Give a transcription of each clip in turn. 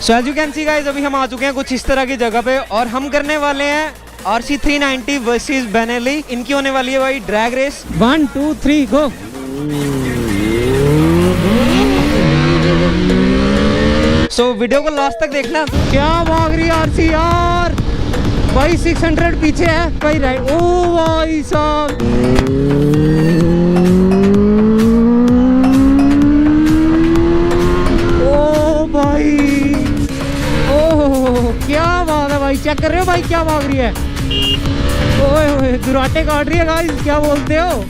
So as you can see guys, अभी हम आ चुके हैं कुछ इस तरह की जगह पे और हम करने वाले हैं RC 390 वर्सेस बेनेली। इनकी होने वाली है भाई ड्रैग रेस। 1 2 3 गो। सो वीडियो को लास्ट तक देखना। क्या भाग रही है RC यार भाई, 600 पीछे है भाई राइट। ओ भाई साहब, ओ भाई, ओ क्या बात है भाई, चेक कर रहे हो भाई क्या भाग रही है। ओए ओए दुराटे काट रही है गाइस, क्या बोलते हो।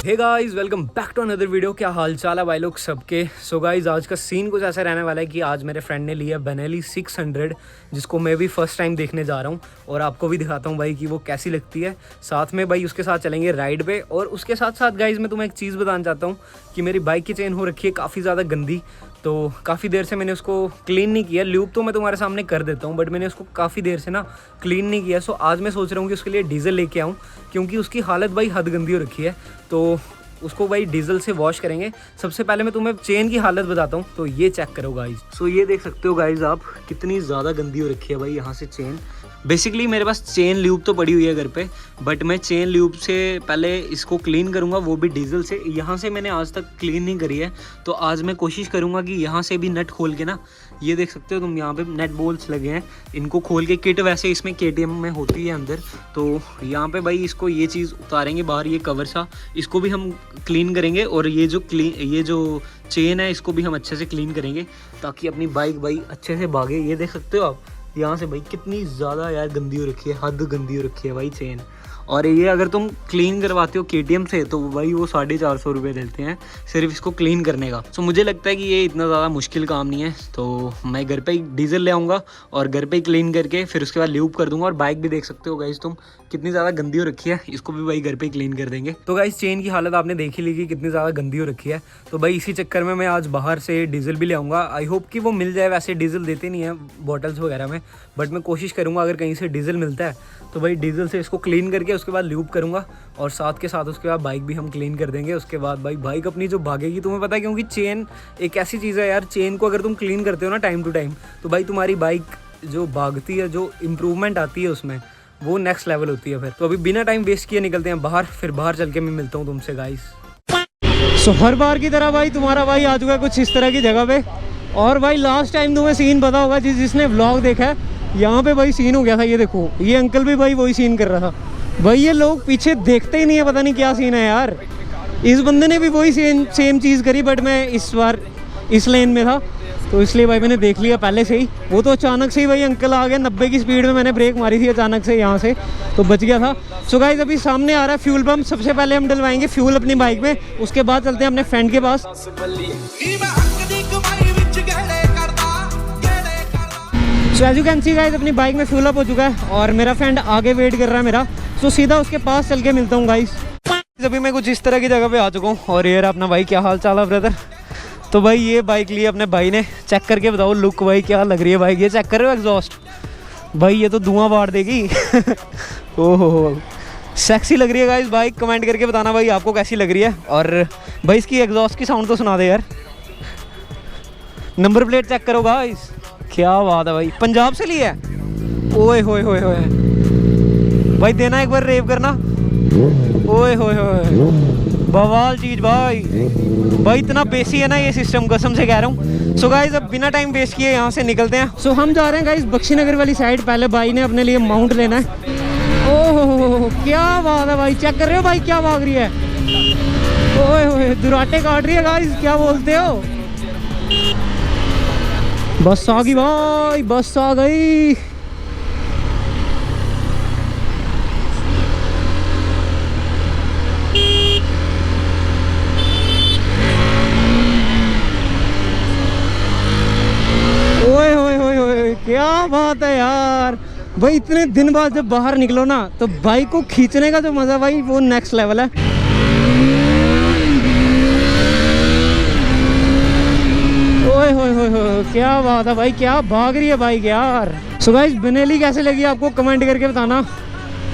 Hey guys, welcome back to another video. क्या हाल चाल है भाई लोग सबके। सो गाइस, आज का सीन कुछ ऐसा रहने वाला है कि आज मेरे फ्रेंड ने लिया बेनेली 600, जिसको मैं भी फर्स्ट टाइम देखने जा रहा हूँ और आपको भी दिखाता हूँ भाई कि वो कैसी लगती है। साथ में भाई उसके साथ चलेंगे राइड पे। और उसके साथ साथ गाइस मैं तुम्हें एक चीज़ बताना चाहता हूँ कि मेरी बाइक की चेन हो रखी है काफ़ी ज़्यादा गंदी। तो काफ़ी देर से मैंने उसको क्लीन नहीं किया। ल्यूब तो मैं तुम्हारे सामने कर देता हूँ, बट मैंने उसको काफ़ी देर से ना क्लीन नहीं किया। सो आज मैं सोच रहा हूँ कि उसके लिए डीजल लेके आऊँ, क्योंकि उसकी हालत भाई हद गंदी हो रखी है। तो उसको भाई डीजल से वॉश करेंगे। सबसे पहले मैं तुम्हें चेन की हालत बताता हूँ, तो ये चेक करो गाइज। सो ये देख सकते हो गाइज आप, कितनी ज़्यादा गंदी हो रखी है भाई यहाँ से चेन। बेसिकली मेरे पास चेन ल्यूब तो पड़ी हुई है घर पे, बट मैं चेन ल्यूब से पहले इसको क्लीन करूँगा, वो भी डीजल से। यहाँ से मैंने आज तक क्लीन नहीं करी है, तो आज मैं कोशिश करूँगा कि यहाँ से भी नट खोल के ना, ये देख सकते हो तुम यहाँ पे नट बोल्ट्स लगे हैं, इनको खोल के किट वैसे इसमें KTM में होती है अंदर। तो यहाँ पे भाई इसको ये चीज़ उतारेंगे बाहर, ये कवर सा, इसको भी हम क्लीन करेंगे। और ये जो चेन है इसको भी हम अच्छे से क्लीन करेंगे, ताकि अपनी बाइक भाई अच्छे से भागे। ये देख सकते हो आप यहाँ से भाई कितनी ज़्यादा यार गंदी हो रखी है, हद गंदी हो रखी है भाई चेन। और ये अगर तुम क्लीन करवाते हो KTM से तो भाई वो 450 रुपये देते हैं सिर्फ इसको क्लीन करने का। सो मुझे लगता है कि ये इतना ज़्यादा मुश्किल काम नहीं है। तो मैं घर पे ही डीजल ले आऊँगा और घर पे ही क्लीन करके फिर उसके बाद ल्यूब कर दूँगा। और बाइक भी देख सकते हो गाइस तुम, कितनी ज़्यादा गंदी हो रखी है, इसको भी भाई घर पे ही क्लीन कर देंगे। तो गाइस चेन की हालत आपने देख ही ली कि कितनी ज़्यादा गंदी हो रखी है। तो भाई इसी चक्कर में मैं आज बाहर से डीजल भी ले आऊँगा। आई होप कि वो मिल जाए। वैसे डीजल देते नहीं है बॉटल्स वगैरह में, बट मैं कोशिश करूँगा अगर कहीं से डीजल मिलता है तो भाई डीजल से इसको क्लीन करके उसके बाद ल्यूब करूँगा। और साथ के साथ उसके बाद बाइक भी हम क्लीन कर देंगे। उसके बाद भाई बाइक अपनी जो भागेगी, तुम्हें पता है, क्योंकि चेन एक ऐसी चीज़ है यार, चेन को अगर तुम क्लीन करते हो ना टाइम टू टाइम, तो भाई तुम्हारी बाइक जो भागती है, जो इम्प्रूवमेंट आती है उसमें, वो नेक्स्ट लेवल होती है फिर। तो अभी बिना टाइम वेस्ट किए निकलते हैं बाहर, फिर बाहर चल के मैं मिलता हूँ तुमसे गाइस। सो हर बार की तरह भाई तुम्हारा भाई आ चुका है कुछ इस तरह की जगह पे। और भाई लास्ट टाइम तुम्हें सीन पता होगा, जिसने व्लॉग देखा है, यहाँ पे भाई सीन हो गया था। ये देखो, ये अंकल भी भाई वही सीन कर रहा था भाई। ये लोग पीछे देखते ही नहीं है, पता नहीं क्या सीन है यार। इस बंदे ने भी वही सेम चीज़ करी, बट मैं इस बार इस लेन में था तो इसलिए भाई मैंने देख लिया पहले से ही। वो तो अचानक से ही भाई अंकल आ गया 90 की स्पीड में, मैंने ब्रेक मारी थी अचानक से यहाँ से, तो बच गया था। सो गाइस अभी सामने आ रहा है फ्यूल पंप। सबसे पहले हम डलवाएंगे फ्यूल अपनी बाइक में, उसके बाद चलते हैं अपने फ्रेंड के पास। So as you can see guys, अपनी बाइक में फ्यूल अप हो चुका है और मेरा फ्रेंड आगे वेट कर रहा है मेरा। सो सीधा उसके पास चल के मिलता हूँ गाइस। अभी मैं कुछ इस तरह की जगह पे आ चुका हूँ और ये अपना भाई, क्या हाल चाल है ब्रदर। तो भाई ये बाइक ली अपने भाई ने, चेक करके बताओ लुक भाई क्या लग रही है बाइक। ये चेक कर रहे हो एग्जॉस्ट भाई, ये तो धुआं बाढ़ देगी। ओहो सेक्सी लग रही है गाइस बाइक। कमेंट करके बताना भाई आपको कैसी लग रही है। और भाई इसकी एग्जॉस्ट की साउंड तो सुना दे यार। नंबर प्लेट चेक करो गाइस, क्या बात है भाई, पंजाब से लिया है। ओए होए होए होए भाई, देना एक बार रेव करना। ओए होए होए बवाल चीज भाई। भाई इतना बेसी है ना ये सिस्टम, कसम से कह रहा हूँ। सो गाइस अब बिना टाइम वेस्ट किए यहाँ से निकलते हैं। सो हम जा रहे हैं गाइस बख्शी नगर वाली साइड। पहले भाई ने अपने लिए माउंट लेना है। ओहो क्या बात है भाई, चेक कर रहे हो भाई क्या भाग रही है। ओए होए दुराटे काट रही है गाइस, क्या बोलते हो। बस आ गई भाई, बस आ गई। ओए होए होए होए क्या बात है यार भाई। इतने दिन बाद जब बाहर निकलो ना, तो बाइक को खींचने का जो मजा भाई, वो नेक्स्ट लेवल है। ओए होए होए होए क्या बात है भाई, क्या भाग रही है बाइक यार। सो गाइस बेनेली कैसे लगी आपको कमेंट करके बताना।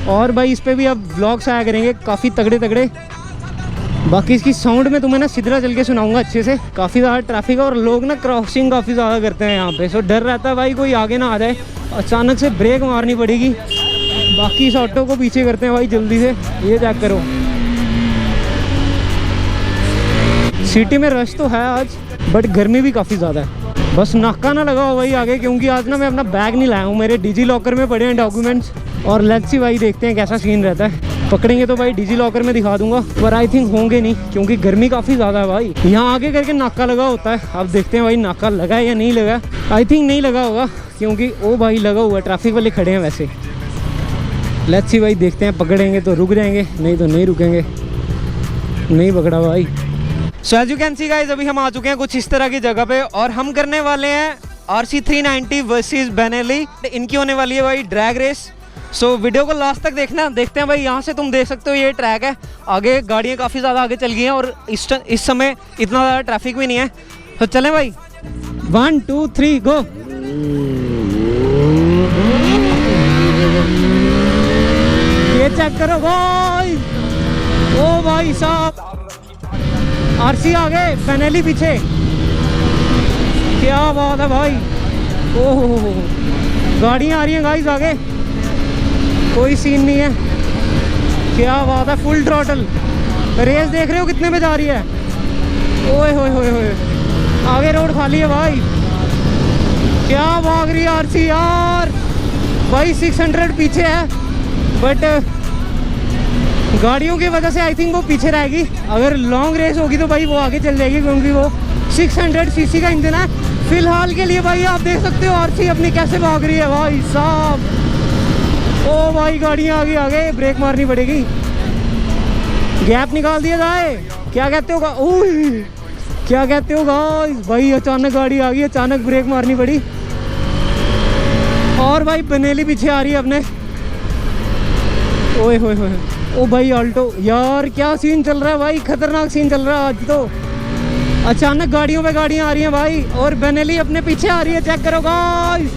और भाई इस पे भी अब व्लॉग्स आया करेंगे काफ़ी तगड़े तगड़े। बाकी इसकी साउंड में तुम्हें ना सिदरा चल के सुनाऊंगा अच्छे से। काफ़ी ज़्यादा ट्रैफिक है और लोग ना क्रॉसिंग काफ़ी ज़्यादा करते हैं यहाँ पे, सो डर रहता है भाई कोई आगे ना आ जाए, अचानक से ब्रेक मारनी पड़ेगी। बाकी इस ऑटो को पीछे करते हैं भाई जल्दी से। ये चेक करो, सिटी में रश तो है आज बट गर्मी भी काफ़ी ज़्यादा है। बस नाका ना लगा हो भाई आगे, क्योंकि आज ना मैं अपना बैग नहीं लाया हूँ, मेरे डिजी लॉकर में पड़े हैं डॉक्यूमेंट्स। और लेट्स सी भाई देखते हैं कैसा सीन रहता है। पकड़ेंगे तो भाई डिजी लॉकर में दिखा दूंगा, पर आई थिंक होंगे नहीं क्योंकि गर्मी काफ़ी ज़्यादा है भाई। यहाँ आगे करके नाका लगा होता है, अब देखते हैं भाई नाका लगा है या नहीं लगा। आई थिंक नहीं लगा होगा क्योंकि ओ भाई लगा हुआ है, ट्रैफिक वाले खड़े हैं वैसे। लेट्स सी भाई देखते हैं, पकड़ेंगे तो रुक जाएंगे, नहीं तो नहीं रुकेंगे। नहीं पकड़ा भाई। So as you can see guys, अभी हम आ चुके हैं कुछ इस तरह की जगह पे और हम करने वाले हैं RC 390 वर्सेस बेनेली। इनकी होने वाली है भाई ड्रैग रेस। सो वीडियो को लास्ट तक देखना। देखते हैं भाई, यहाँ से तुम देख सकते हो ये ट्रैक है, आगे गाड़ियाँ काफ़ी ज़्यादा आगे चल गई हैं और इस समय इतना ज़्यादा ट्रैफिक भी नहीं है। तो चलें भाई, 1 2 3 गो। ये चेक करो भाई, ओ भाई साहब, RC आगे बेनेली पीछे, क्या बात है भाई। ओह गाड़ियाँ आ रही हैं गाइस आगे, कोई सीन नहीं है, क्या बात है। फुल थ्रॉटल रेस देख रहे हो कितने में जा रही है। ओए होए होए होए, आगे रोड खाली है भाई, क्या भाग रही है RC यार। भाई 600 पीछे है बट गाड़ियों की वजह से आई थिंक वो पीछे रहेगी। अगर लॉन्ग रेस होगी तो भाई वो आगे चल जाएगी क्योंकि वो 600 सीसी का इंजन है। फिलहाल के लिए भाई आप देख सकते हो RC अपनी कैसे भाग रही है भाई साहब। ओ भाई गाड़ियाँ आगे आगे, ब्रेक मारनी पड़ेगी, गैप निकाल दिया जाए। क्या कहते हो ओह क्या कहते हो गाइस। भाई अचानक गाड़ी आ गई, अचानक ब्रेक मारनी पड़ी। और भाई बेनेली पीछे आ रही है अपने। ओए होए होए, ओ भाई ऑल्टो यार, क्या सीन चल रहा है भाई, खतरनाक सीन चल रहा है आज तो। अचानक गाड़ियों पे गाड़ियाँ आ रही हैं भाई और बेनेली अपने पीछे आ रही है, चेक करो गाइस।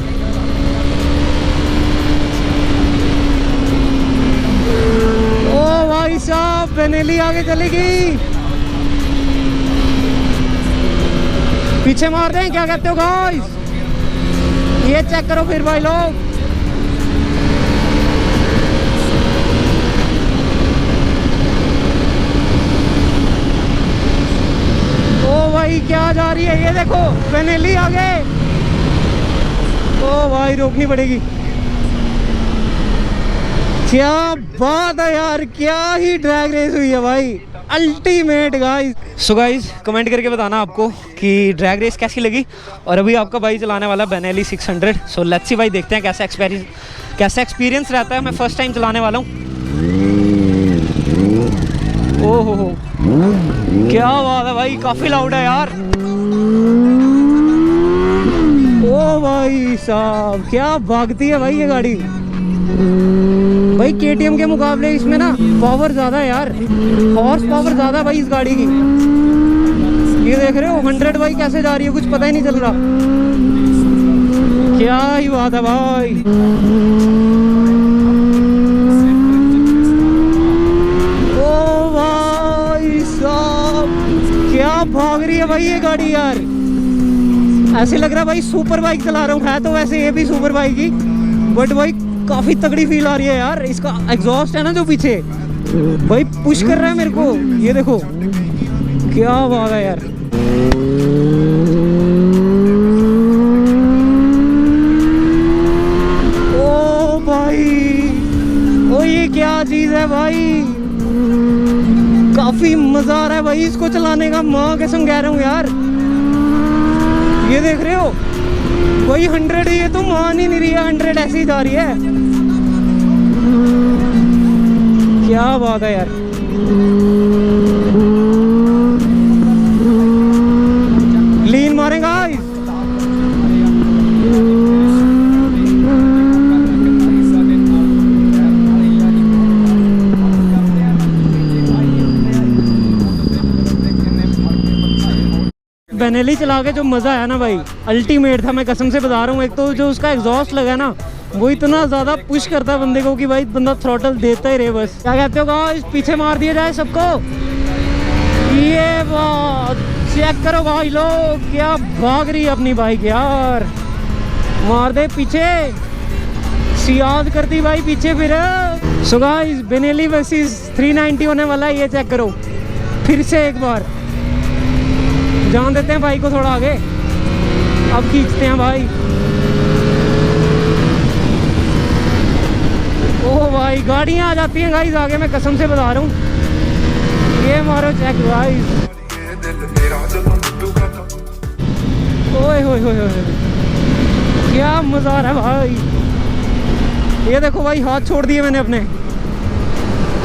ओ भाई साहब, बेनेली आगे चलेगी, पीछे मार दें, क्या कहते हो गाइस। ये चेक करो फिर भाई लोग, ओ भाई क्या जा रही है, ये देखो बेनेली आगे। ओ भाई रोकनी पड़ेगी। क्या बात है यार, क्या ही ड्रैग रेस हुई है भाई, ultimate guys. So guys comment करके बताना आपको कि ड्रैग रेस कैसी लगी। और अभी आपका भाई चलाने वाला बेनेली 600। सो लेट्स सी भाई, देखते हैं कैसा एक्सपीरियंस रहता है। मैं फर्स्ट टाइम चलाने वाला हूँ। ओहो हो, क्या बात है भाई, काफ़ी लाउड है यार। ओ भाई साहब, क्या भागती है भाई ये गाड़ी। भाई KTM के मुकाबले इसमें ना पावर ज़्यादा है यार, हॉर्स पावर ज़्यादा है भाई इस गाड़ी की। ये देख रहे हो 100 भाई कैसे जा रही है, कुछ पता ही नहीं चल रहा। क्या ही बात है भाई। ओ भाई साहब, क्या भाग रही है भाई ये गाड़ी यार। ऐसे लग रहा है भाई सुपर बाइक चला रहा हूँ। है तो वैसे ये भी सुपर बाइक ही, बट भाई काफ़ी तगड़ी फील आ रही है यार। इसका एग्जॉस्ट है ना जो पीछे, भाई पुश कर रहा है मेरे को। ये देखो क्या बात है यार। ओ भाई, ओ ये क्या चीज़ है भाई, काफ़ी मज़ा आ रहा है भाई इसको चलाने का, माँ कसम कह रहा हूँ यार। ये देख रहे हो भाई 100, ये तो मान ही नहीं रही है, 100 ऐसे ही जा रही है। क्या बात है यार। लीन मारेगा। बेनेली चला के जो मज़ा आया ना भाई, अल्टीमेट था। मैं कसम से बता रहा हूँ, एक तो जो उसका एग्जॉस्ट लगा ना वो इतना ज़्यादा पुश करता है बंदे को कि भाई बंदा थ्रॉटल देता ही रहे बस। क्या कहते हो गाइस, पीछे मार दिया जाए सबको। ये बात चेक करो भाई लोग, क्या भाग रही है अपनी बाइक यार। मार दे पीछे, सियाद करती भाई पीछे फिर। सो गाइस बेनेली वर्सेस 390 होने वाला है, ये चेक करो फिर से एक बार। जान देते हैं भाई को थोड़ा आगे, अब खींचते हैं भाई। ओ भाई गाड़ियाँ आ जाती हैं गाइस आगे, मैं कसम से बता रहा हूँ। ये मारो चेक गाइस, ओए होए होए होए, क्या मजा आ रहा है भाई। ये देखो भाई हाथ छोड़ दिए मैंने अपने।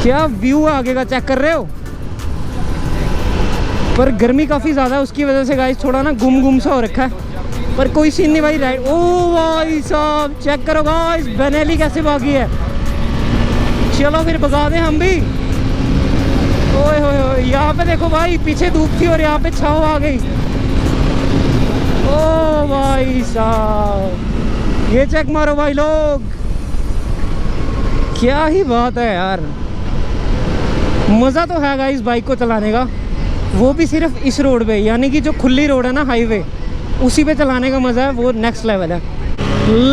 क्या व्यू है आगे का, चेक कर रहे हो। पर गर्मी काफ़ी ज़्यादा है, उसकी वजह से गाइस थोड़ा ना गुम सा हो रखा है, पर कोई सीन नहीं भाई। राइट, ओ भाई साहब चेक करो गाइस, बेनेली कैसे भागी है। चलो फिर भगा दें हम भी। ओए होए होए, यहाँ पे देखो भाई, पीछे धूप थी और यहाँ पे छाँव आ गई। ओ भाई साहब, ये चेक मारो भाई लोग, क्या ही बात है यार। मज़ा तो है गाइस बाइक को चलाने का, वो भी सिर्फ इस रोड पे, यानी कि जो खुली रोड है ना हाईवे, उसी पे चलाने का मज़ा है, वो नेक्स्ट लेवल है।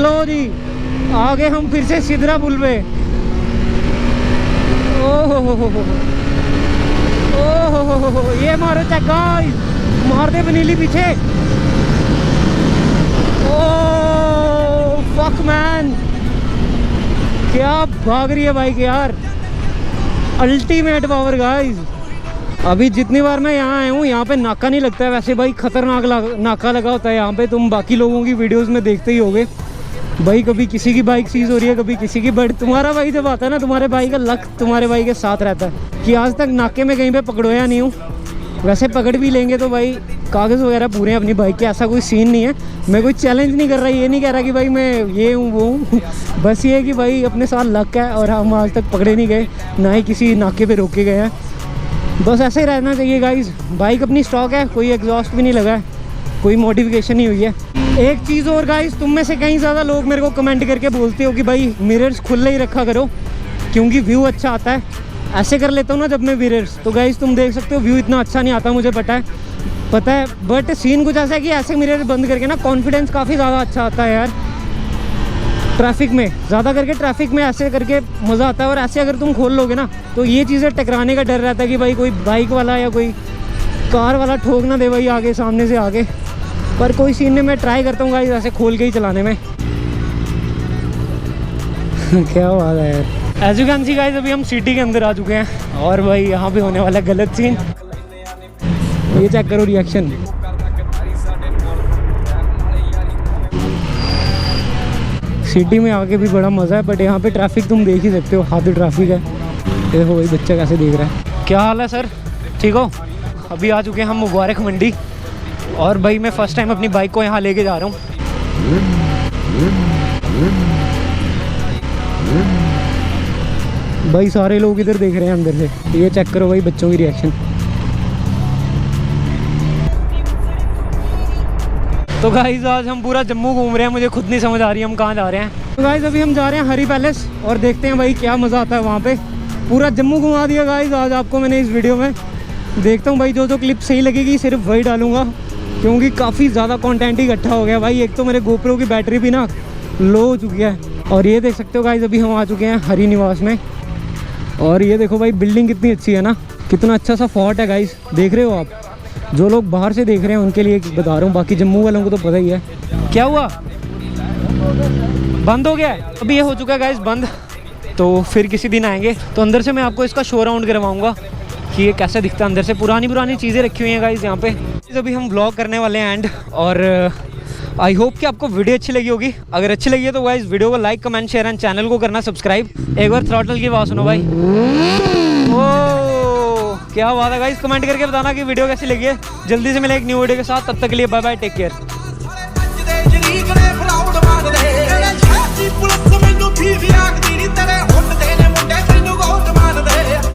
लो जी आगे हम फिर से सिदरा पुल पे। ओहो हो, ये मारो चेक गाइस, मार दे बनीली पीछे। ओ फक मैन, क्या भाग रही है बाइक यार, अल्टीमेट पावर गाइस। अभी जितनी बार मैं यहाँ आया हूँ, यहाँ पे नाका नहीं लगता है वैसे भाई, खतरनाक नाका लगा होता है यहाँ पे। तुम बाकी लोगों की वीडियोस में देखते ही होगे भाई, कभी किसी की बाइक सीज हो रही है, कभी किसी की। बट तुम्हारा भाई जब आता है ना, तुम्हारे भाई का लक तुम्हारे भाई के साथ रहता है कि आज तक नाके में कहीं पे पकड़ोया नहीं हूँ। वैसे पकड़ भी लेंगे तो भाई कागज़ वगैरह पूरे हैं अपनी बाइक के, ऐसा कोई सीन नहीं है। मैं कोई चैलेंज नहीं कर रहा, ये नहीं कह रहा कि भाई मैं ये हूँ वो हूँ। बस ये है कि भाई अपने साथ लक है और हम आज तक पकड़े नहीं गए, ना ही किसी नाके पे रोके गए हैं। बस ऐसे ही रहना चाहिए गाइस। बाइक अपनी स्टॉक है, कोई एग्जॉस्ट भी नहीं लगा है, कोई मॉडिफिकेशन नहीं हुई है। एक चीज़ और गाइस, तुम में से कई ज़्यादा लोग मेरे को कमेंट करके बोलते हो कि भाई मिरर्स खुले ही रखा करो क्योंकि व्यू अच्छा आता है। ऐसे कर लेता हूँ ना जब मैं मिरर्स, तो गाइस तुम देख सकते हो व्यू इतना अच्छा नहीं आता, मुझे पता है। बट सीन कुछ ऐसा है कि ऐसे मिरर बंद करके ना कॉन्फिडेंस काफ़ी ज़्यादा अच्छा आता है यार। ट्रैफिक में ज़्यादा करके, ट्रैफिक में ऐसे करके मज़ा आता है। और ऐसे अगर तुम खोल लोगे ना तो ये चीज़ें टकराने का डर रहता है कि भाई कोई बाइक वाला या कोई कार वाला ठोक ना दे भाई आगे, सामने से आगे। पर कोई सीन नहीं, मैं ट्राई करता हूँ गाइस ऐसे खोल के ही चलाने में। क्या बात है यार। As you can see guys, अभी हम सिटी के अंदर आ चुके हैं और भाई यहाँ पे होने वाला गलत सीन। ये चेक करो रिएक्शन। सिटी में आके भी बड़ा मज़ा है, बट यहाँ पे ट्रैफिक तुम देख ही सकते हो, हाथ ट्रैफिक है। ये देखो भाई बच्चा कैसे देख रहा है। क्या हाल है सर, ठीक हो? अभी आ चुके हैं हम मुबारक मंडी और भाई मैं फ़र्स्ट टाइम अपनी बाइक को यहाँ लेके जा रहा हूँ। भाई सारे लोग इधर देख रहे हैं अंदर से। ये चेक करो भाई बच्चों की रिएक्शन। तो गाइस आज हम पूरा जम्मू घूम रहे हैं, मुझे खुद नहीं समझ आ रही है हम कहाँ जा रहे हैं। तो गाइस अभी हम जा रहे हैं हरी पैलेस और देखते हैं भाई क्या मज़ा आता है वहाँ पे। पूरा जम्मू घुमा दिया गाइस आज आपको मैंने इस वीडियो में। देखता हूँ भाई जो जो क्लिप सही लगेगी सिर्फ वही डालूंगा, क्योंकि काफ़ी ज़्यादा कंटेंट ही इकट्ठा हो गया भाई। एक तो मेरे गोप्रो की बैटरी भी ना लो हो चुकी है। और ये देख सकते हो गाइस अभी हम आ चुके हैं हरी निवास में। और ये देखो भाई बिल्डिंग कितनी अच्छी है ना, कितना अच्छा सा फोर्ट है गाइस, देख रहे हो आप। जो लोग बाहर से देख रहे हैं उनके लिए बता रहा हूँ, बाकी जम्मू वालों को तो पता ही है। क्या हुआ, बंद हो गया है? अभी ये हो चुका है गाइस बंद, तो फिर किसी दिन आएंगे तो अंदर से मैं आपको इसका शो राउंड करवाऊँगा कि ये कैसा दिखता है अंदर से। पुरानी चीज़ें रखी हुई हैं गाइस यहाँ पे। अभी हम व्लॉग करने वाले हैं एंड, और आई होप कि आपको वीडियो अच्छी लगी होगी। अगर अच्छी लगी है तो गाइस वीडियो को like, comment, share and channel को करना सब्सक्राइब। एक बार थ्रॉटल की आवाज़ सुनो भाई। ओ क्या बात है गाइस, कमेंट करके बताना कि वीडियो कैसी लगी है। जल्दी से मिले एक न्यू वीडियो के साथ, तब तक के लिए बाय बाय, टेक केयर।